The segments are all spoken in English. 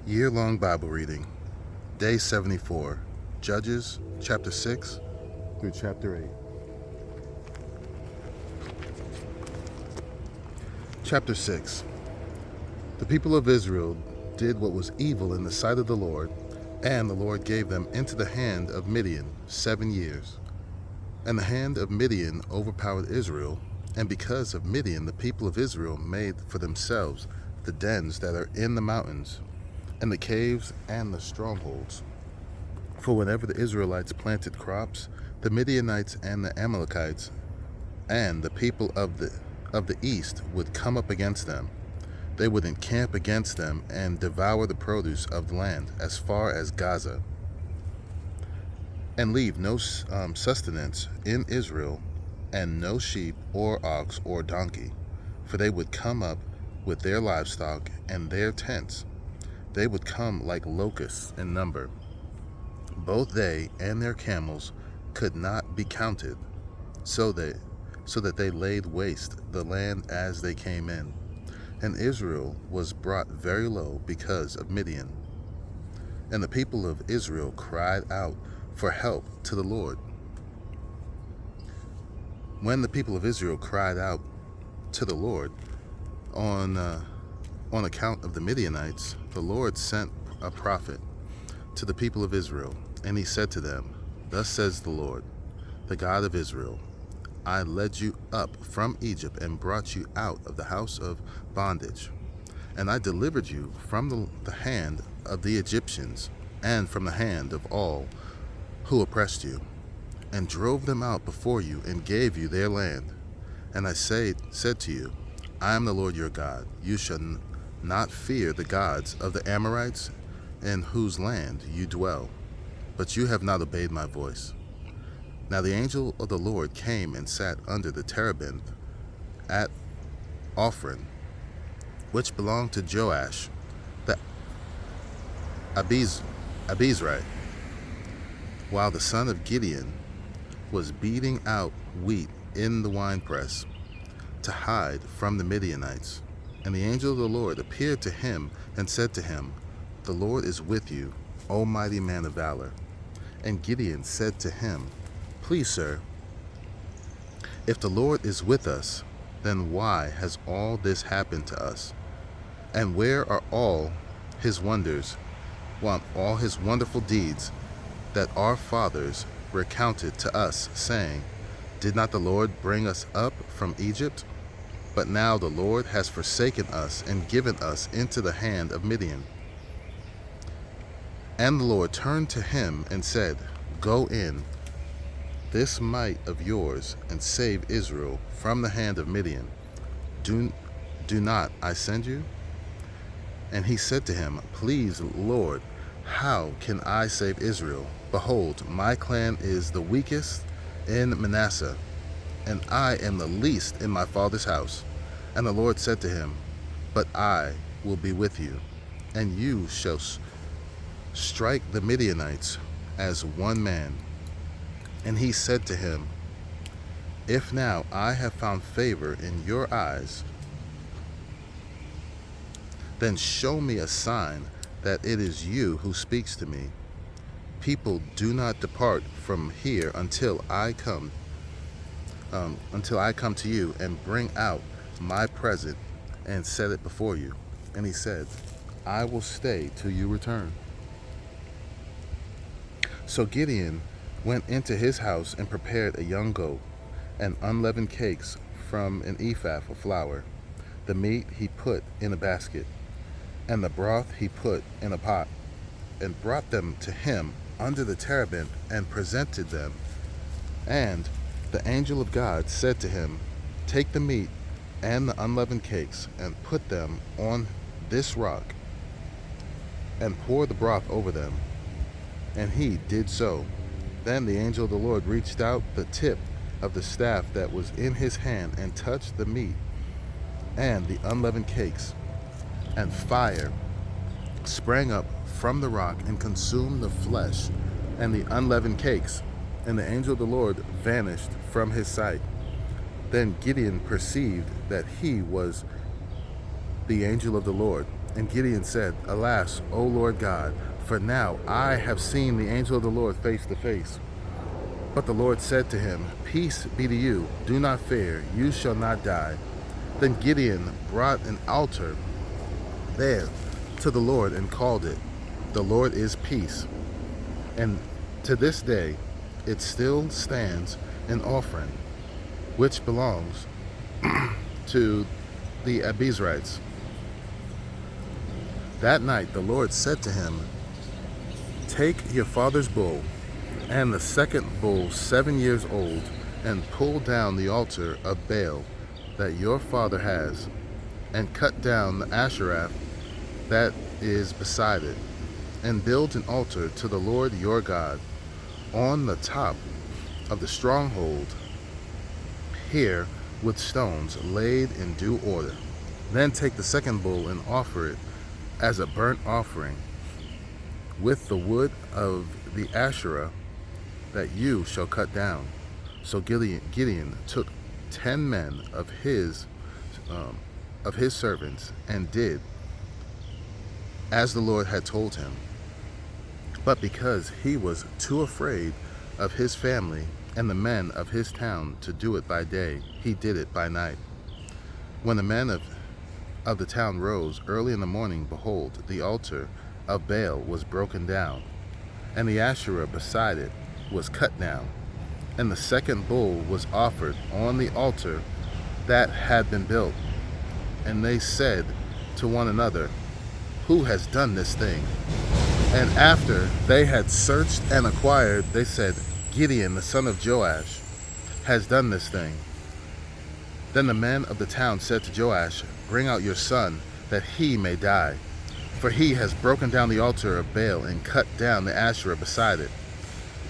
Year-long Bible reading, Day 74, Judges, chapter 6 through chapter 8. Chapter 6. The people of Israel did what was evil in the sight of the Lord, and the Lord gave them into the hand of Midian 7 years. And the hand of Midian overpowered Israel, and because of Midian the people of Israel made for themselves the dens that are in the mountains, and the caves and the strongholds. For whenever the Israelites planted crops, the Midianites and the Amalekites and the people of the east would come up against them. They would encamp against them and devour the produce of the land as far as Gaza, and leave no sustenance in Israel, and no sheep or ox or donkey, for they would come up with their livestock and their tents. They would come like locusts in number. Both they and their camels could not be counted, so that they laid waste the land as they came in. And Israel was brought very low because of Midian. And the people of Israel cried out for help to the Lord. When the people of Israel cried out to the Lord on account of the Midianites, the Lord sent a prophet to the people of Israel, and he said to them, "Thus says the Lord, the God of Israel, I led you up from Egypt and brought you out of the house of bondage, and I delivered you from the hand of the Egyptians and from the hand of all who oppressed you, and drove them out before you and gave you their land. And I said to you, I am the Lord your God. You shall not fear the gods of the Amorites in whose land you dwell, but you have not obeyed my voice." Now the angel of the Lord came and sat under the terebinth at Ophrah, which belonged to Joash the Abizrite, while the son of Gideon was beating out wheat in the winepress to hide from the Midianites. And the angel of the Lord appeared to him and said to him, "The Lord is with you, O mighty man of valor." And Gideon said to him, "Please, sir, if the Lord is with us, then why has all this happened to us? And where are all his wonders, all his wonderful deeds that our fathers recounted to us, saying, Did not the Lord bring us up from Egypt? But now the Lord has forsaken us and given us into the hand of Midian." And the Lord turned to him and said, "Go in, this might of yours, and save Israel from the hand of Midian. Do not I send you?" And he said to him, "Please, Lord, how can I save Israel? Behold, my clan is the weakest in Manasseh, and I am the least in my father's house." And the Lord said to him, "But I will be with you, and you shall strike the Midianites as one man." And he said to him, "If now I have found favor in your eyes, then show me a sign that it is you who speaks to me. People do not depart from here until I come to you and bring out my present and set it before you." And he said, "I will stay till you return." So Gideon went into his house and prepared a young goat and unleavened cakes from an ephah of flour. The meat he put in a basket, and the broth he put in a pot, and brought them to him under the terebinth and presented them. And the angel of God said to him, "Take the meat and the unleavened cakes and put them on this rock, and pour the broth over them." And he did so. Then the angel of the Lord reached out the tip of the staff that was in his hand and touched the meat and the unleavened cakes, and fire sprang up from the rock and consumed the flesh and the unleavened cakes, and the angel of the Lord vanished from his sight. Then Gideon perceived that he was the angel of the Lord, And Gideon said, Alas, O Lord God, for now I have seen the angel of the Lord face to face. But the Lord said to him, Peace be to you, do not fear, you shall not die. Then Gideon brought an altar there to the Lord and called it, The Lord is Peace. And to this day it still stands an offering, which belongs to the Abiezrites. That night the Lord said to him, Take your father's bull, and the second bull 7 years old, and pull down the altar of Baal that your father has, and cut down the Asherah that is beside it, and build an altar to the Lord your God on the top of the stronghold here with stones laid in due order. Then take the second bull and offer it as a burnt offering with the wood of the Asherah that you shall cut down. So Gideon took 10 men of his servants and did as the Lord had told him. But because he was too afraid of his family and the men of his town to do it by day, he did it by night. When the men of the town rose early in the morning, behold, the altar of Baal was broken down, and the Asherah beside it was cut down, and the second bull was offered on the altar that had been built. And they said to one another, Who has done this thing? And after they had searched and inquired, they said, Gideon, the son of Joash, has done this thing. Then the men of the town said to Joash, Bring out your son, that he may die. For he has broken down the altar of Baal and cut down the Asherah beside it.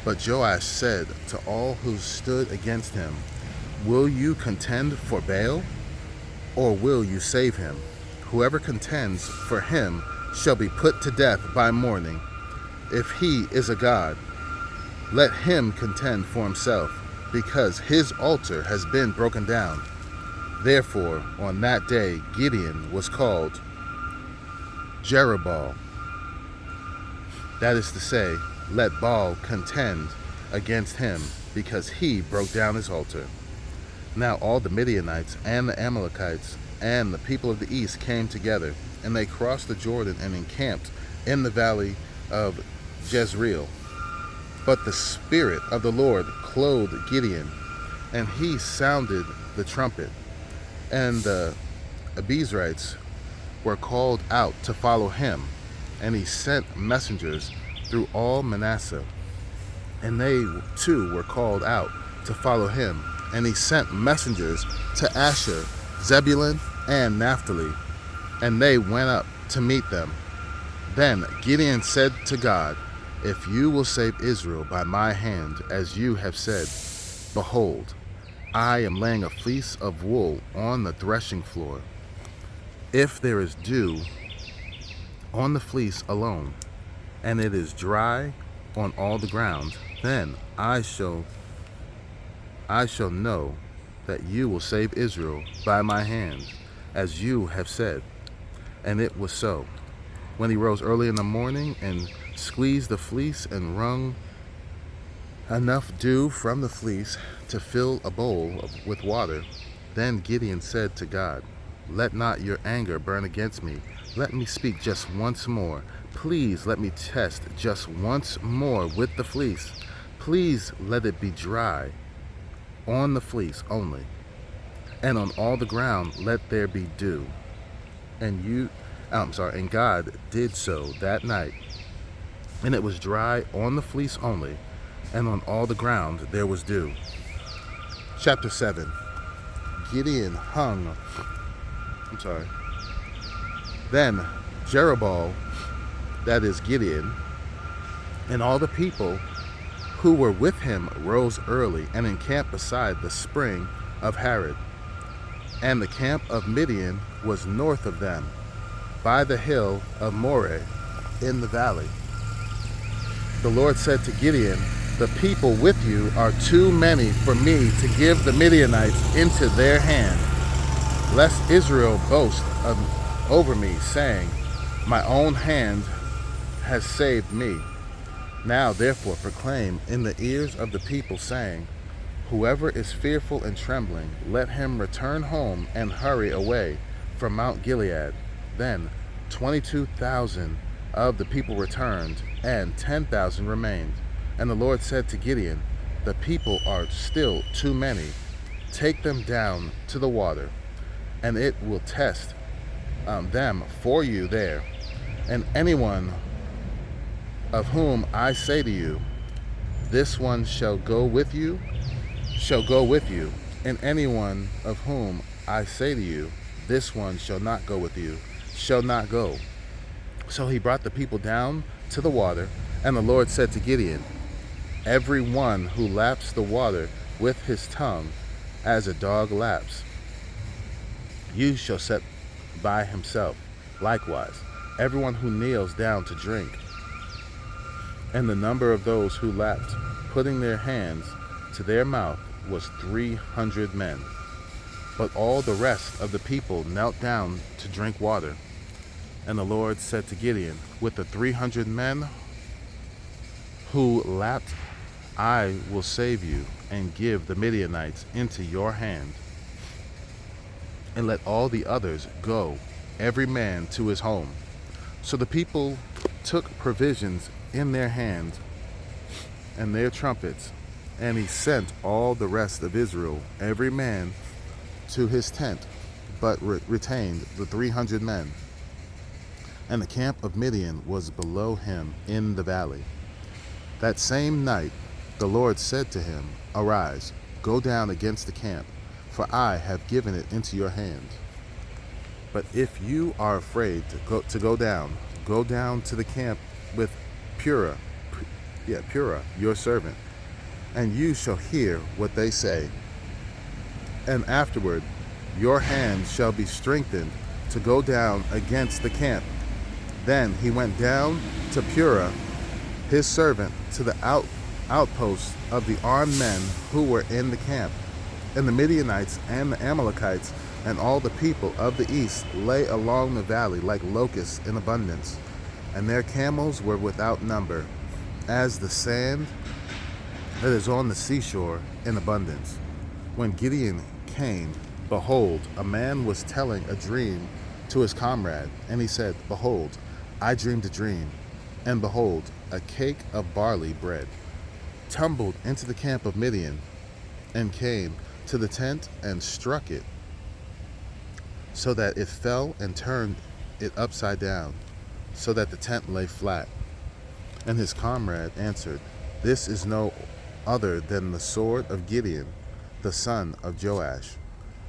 But Joash said to all who stood against him, Will you contend for Baal, or will you save him? Whoever contends for him shall be put to death by morning. If he is a god, let him contend for himself, because his altar has been broken down. Therefore, on that day, Gideon was called Jerubbaal. That is to say, let Baal contend against him, because he broke down his altar. Now all the Midianites and the Amalekites and the people of the east came together, and they crossed the Jordan and encamped in the valley of Jezreel. But the Spirit of the Lord clothed Gideon, and he sounded the trumpet, and the Abiezrites were called out to follow him, and he sent messengers through all Manasseh, and they too were called out to follow him, and he sent messengers to Asher, Zebulun, and Naphtali, and they went up to meet them. Then Gideon said to God, If you will save Israel by my hand, as you have said, behold, I am laying a fleece of wool on the threshing floor. If there is dew on the fleece alone, and it is dry on all the ground, then I shall know that you will save Israel by my hand, as you have said. And it was so. When he rose early in the morning and squeezed the fleece and wrung enough dew from the fleece to fill a bowl with water, then Gideon said to God, Let not your anger burn against me. Let me speak just once more. Please let me test just once more with the fleece. Please let it be dry on the fleece only, and on all the ground let there be dew. And God did so that night, and it was dry on the fleece only, and on all the ground there was dew. Chapter 7. Then Jerubbaal, that is Gideon, and all the people who were with him rose early and encamped beside the spring of Harod. And the camp of Midian was north of them, by the hill of Moreh in the valley. The Lord said to Gideon, The people with you are too many for me to give the Midianites into their hand, lest Israel boast over me, saying, My own hand has saved me. Now therefore proclaim in the ears of the people, saying, whoever is fearful and trembling, let him return home and hurry away from Mount Gilead. Then 22,000 of the people returned, and 10,000 remained. And the Lord said to Gideon, the people are still too many. Take them down to the water, and it will test them for you there. And anyone of whom I say to you, this one shall go with you, and anyone of whom I say to you, this one shall not go with you, shall not go. So he brought the people down to the water, and the Lord said to Gideon, every one who laps the water with his tongue, as a dog laps, you shall set by himself. Likewise, everyone who kneels down to drink. And the number of those who lapped, putting their hands to their mouth, was 300 men. But all the rest of the people knelt down to drink water. And the Lord said to Gideon, with the 300 men who lapped, I will save you and give the Midianites into your hand. And let all the others go, every man to his home. So the people took provisions in their hands and their trumpets, and he sent all the rest of Israel, every man to his tent, but retained the 300 men. And the camp of Midian was below him in the valley. That same night the Lord said to him, arise, go down against the camp, for I have given it into your hand. But if you are afraid to go down to the camp with Purah, your servant, and you shall hear what they say. And afterward your hand shall be strengthened to go down against the camp. Then he went down to Purah, his servant, to the outposts of the armed men who were in the camp. And the Midianites and the Amalekites and all the people of the east lay along the valley like locusts in abundance, and their camels were without number, as the sand that is on the seashore in abundance. When Gideon came, behold, a man was telling a dream to his comrade, and he said, behold, I dreamed a dream, and behold, a cake of barley bread tumbled into the camp of Midian, and came to the tent and struck it, so that it fell, and turned it upside down, so that the tent lay flat. And his comrade answered, this is no other than the sword of Gideon, the son of Joash,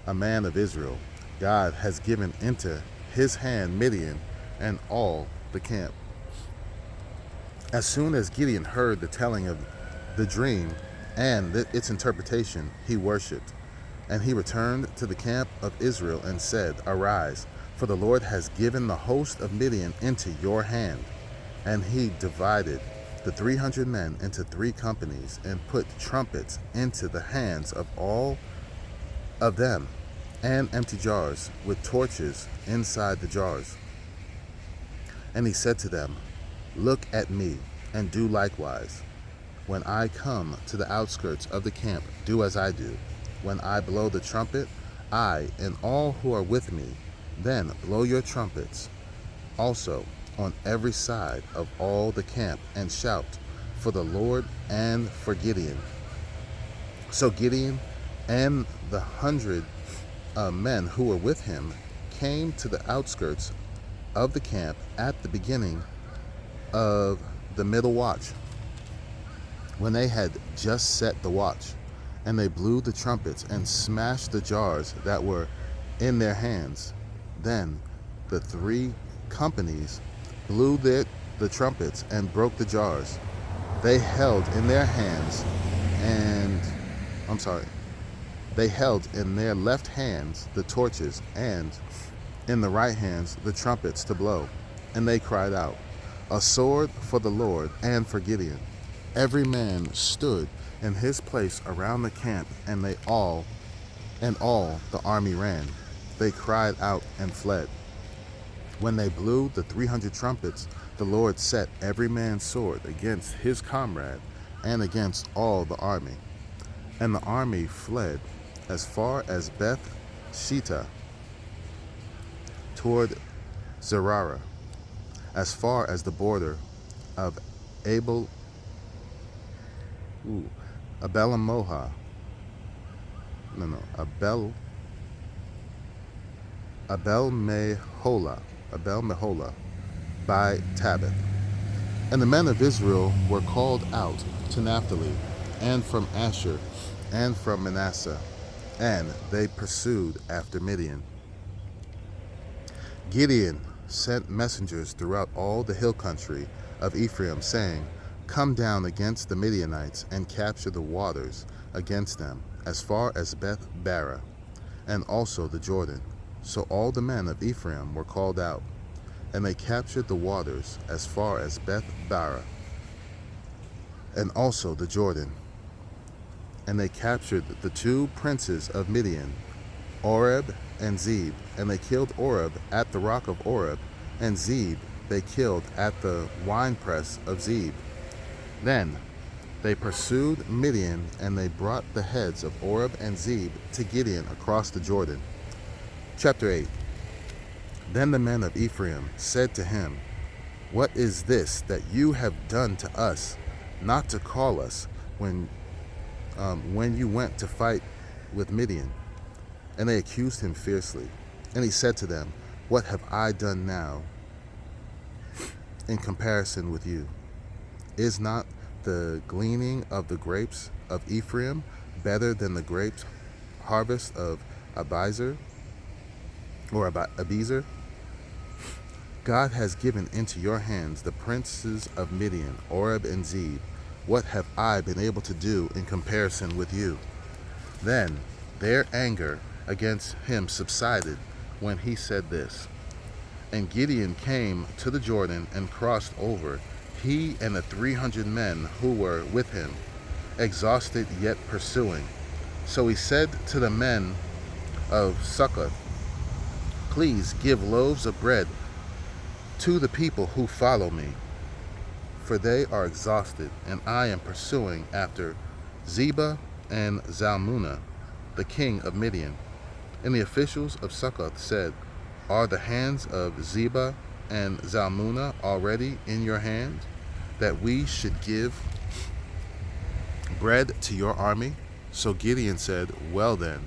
a man of Israel. God has given into his hand Midian and all the camp. As soon as Gideon heard the telling of the dream and its interpretation, he worshipped. And he returned to the camp of Israel and said, arise, for the Lord has given the host of Midian into your hand. And he divided the 300 men into 3 companies, and put trumpets into the hands of all of them, and empty jars with torches inside the jars. And he said to them, look at me, and do likewise. When I come to the outskirts of the camp, do as I do. When I blow the trumpet, I and all who are with me, then blow your trumpets also on every side of all the camp, and shout for the Lord and for Gideon. So Gideon and the 100 men who were with him came to the outskirts of the camp at the beginning of the middle watch, when they had just set the watch, and they blew the trumpets and smashed the jars that were in their hands. Then the 3 companies blew the trumpets and broke the jars. They held in their hands they held in their left hands the torches, and in the right hands the trumpets to blow. And they cried out, a sword for the Lord and for Gideon. Every man stood in his place around the camp, and all the army ran. They cried out and fled. When they blew the 300 trumpets, the Lord set every man's sword against his comrade and against all the army. And the army fled as far as Beth Shittah toward Zerara, as far as the border of Abel Abel-Meholah, Abel-Meholah by Tabith. And the men of Israel were called out to Naphtali, and from Asher, and from Manasseh, and they pursued after Midian. Gideon sent messengers throughout all the hill country of Ephraim, saying, Come down against the Midianites and capture the waters against them, as far as Beth Barah, and also the Jordan. So all the men of Ephraim were called out, and they captured the waters as far as Beth Barah, and also the Jordan. And they captured the two princes of Midian, Oreb and Zeb, and they killed Oreb at the rock of Oreb, and Zeb they killed at the winepress of Zeb. Then they pursued Midian, and they brought the heads of Oreb and Zeb to Gideon across the Jordan. Chapter 8. Then the men of Ephraim said to him, What is this that you have done to us, not to call us when you went to fight with Midian? And they accused him fiercely. And he said to them, What have I done now in comparison with you? Is not the gleaning of the grapes of Ephraim better than the grapes harvest of Abiezer? God has given into your hands the princes of Midian, Oreb and Zeb. What have I been able to do in comparison with you? Then their anger against him subsided when he said this. And Gideon came to the Jordan and crossed over, he and the 300 men who were with him, exhausted yet pursuing. So he said to the men of Succoth, Please give loaves of bread to the people who follow me, for they are exhausted, and I am pursuing after Zebah and Zalmunna, the king of Midian. And the officials of Succoth said, Are the hands of Zebah and Zalmunna already in your hand, that we should give bread to your army? So Gideon said, Well then,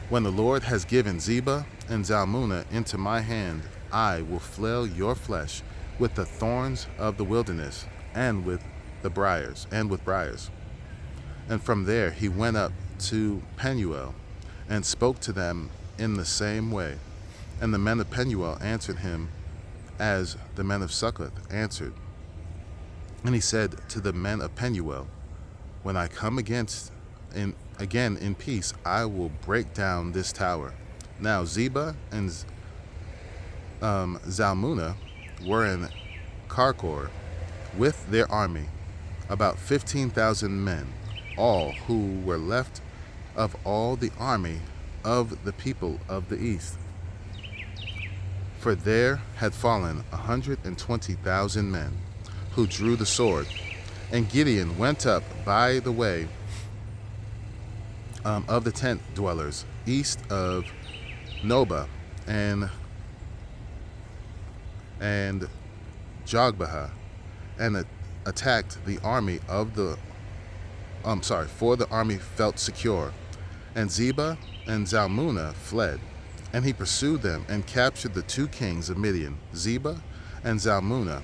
when the Lord has given Zebah and Zalmunna into my hand, I will flail your flesh with the thorns of the wilderness, and with briars. And from there he went up to Penuel, and spoke to them in the same way. And the men of Penuel answered him as the men of Succoth answered. And he said to the men of Penuel, When I come again in peace, I will break down this tower. Now Zebah and Zalmunna were in Karkor with their army, about 15,000 men, all who were left of all the army of the people of the east. For there had fallen 120,000 men who drew the sword. And Gideon went up by the way of the tent dwellers, east of Nobah and Jogbehah, and attacked the army of for the army felt secure. And Zebah and Zalmunna fled, and he pursued them and captured the two kings of Midian, Zebah and Zalmunna,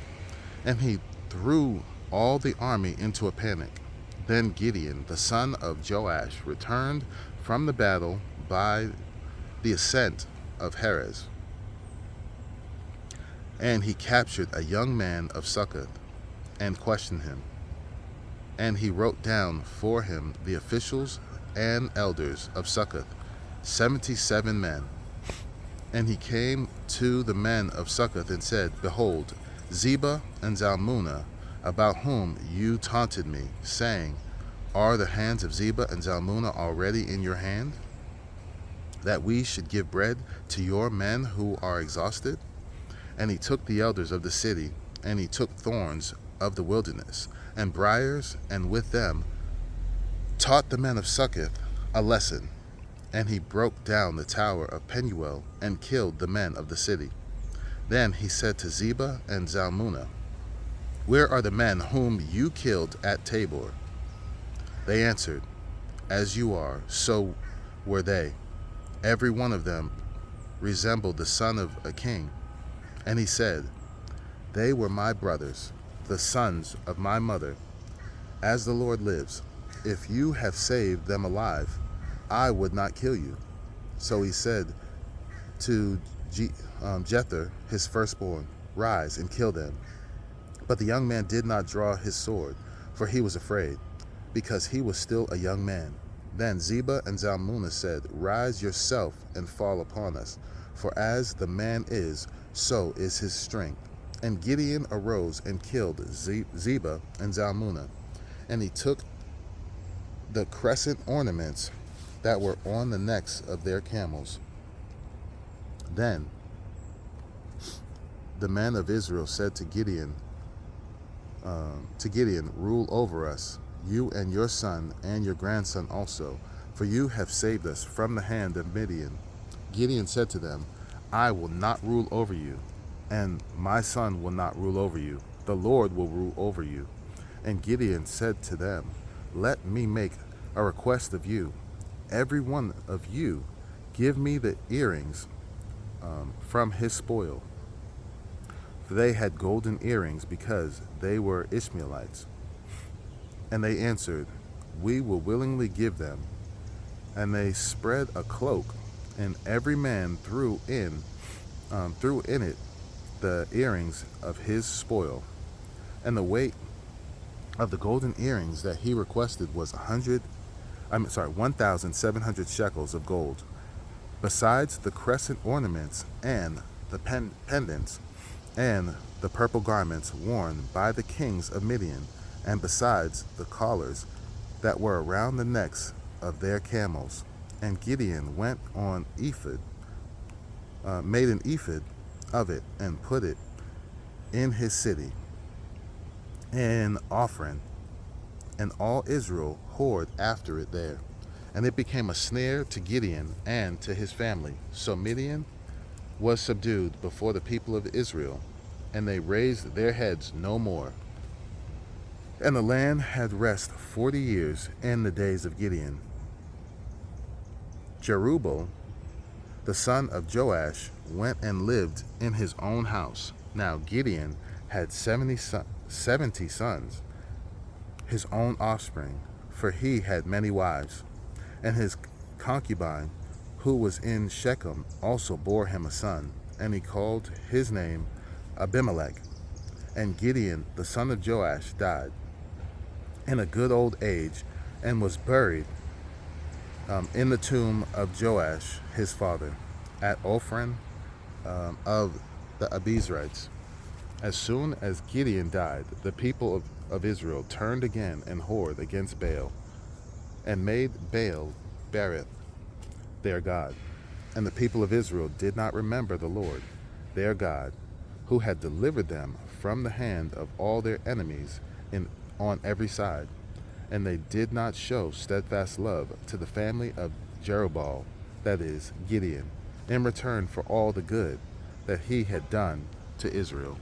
and he threw all the army into a panic. Then Gideon, the son of Joash, returned from the battle by the ascent of Heres, and he captured a young man of Succoth and questioned him. And he wrote down for him the officials and elders of Succoth, 77 men. And he came to the men of Succoth and said, Behold, Zebah and Zalmunna, about whom you taunted me, saying, Are the hands of Zebah and Zalmunna already in your hand, that we should give bread to your men who are exhausted? And he took the elders of the city, and he took thorns of the wilderness, and briars, and with them taught the men of Succoth a lesson. And he broke down the tower of Penuel, and killed the men of the city. Then he said to Zebah and Zalmunna, Where are the men whom you killed at Tabor? They answered, As you are, so were they. Every one of them resembled the son of a king. And he said, They were my brothers, the sons of my mother. As the Lord lives, if you have saved them alive, I would not kill you. So he said to Jether, his firstborn, Rise and kill them. But the young man did not draw his sword, for he was afraid, because he was still a young man. Then Zebah and Zalmunna said, Rise yourself and fall upon us, for as the man is, so is his strength. And Gideon arose and killed Zebah and Zalmunna, and he took the crescent ornaments that were on the necks of their camels. Then the men of Israel said to Gideon, Rule over us, you and your son and your grandson also, for you have saved us from the hand of Midian. Gideon said to them, I will not rule over you, and my son will not rule over you. The Lord will rule over you. And Gideon said to them, Let me make a request of you. Every one of you give me the earrings from his spoil. For they had golden earrings because they were Ishmaelites. And they answered, We will willingly give them. And they spread a cloak, and every man threw in it the earrings of his spoil. And the weight of the golden earrings that he requested was 1,700 shekels of gold, besides the crescent ornaments and the pendants and the purple garments worn by the kings of Midian, and besides the collars that were around the necks of their camels. And Gideon went on made an ephod of it, and put it in his city, an offering, and all Israel whored after it there. And it became a snare to Gideon and to his family. So Midian was subdued before the people of Israel, and they raised their heads no more. And the land had rest 40 years in the days of Gideon. Jerubbaal, the son of Joash, went and lived in his own house. Now Gideon had 70 sons, his own offspring, for he had many wives. And his concubine, who was in Shechem, also bore him a son, and he called his name Abimelech. And Gideon, the son of Joash, died in a good old age, and was buried in the tomb of Joash his father, at Ophren of the Abiezrites. As soon as Gideon died, the people of Israel turned again and whored against Baal, and made Baal Berith their god. And the people of Israel did not remember the Lord, their God, who had delivered them from the hand of all their enemies on every side. And they did not show steadfast love to the family of Jerubbaal, that is, Gideon, in return for all the good that he had done to Israel.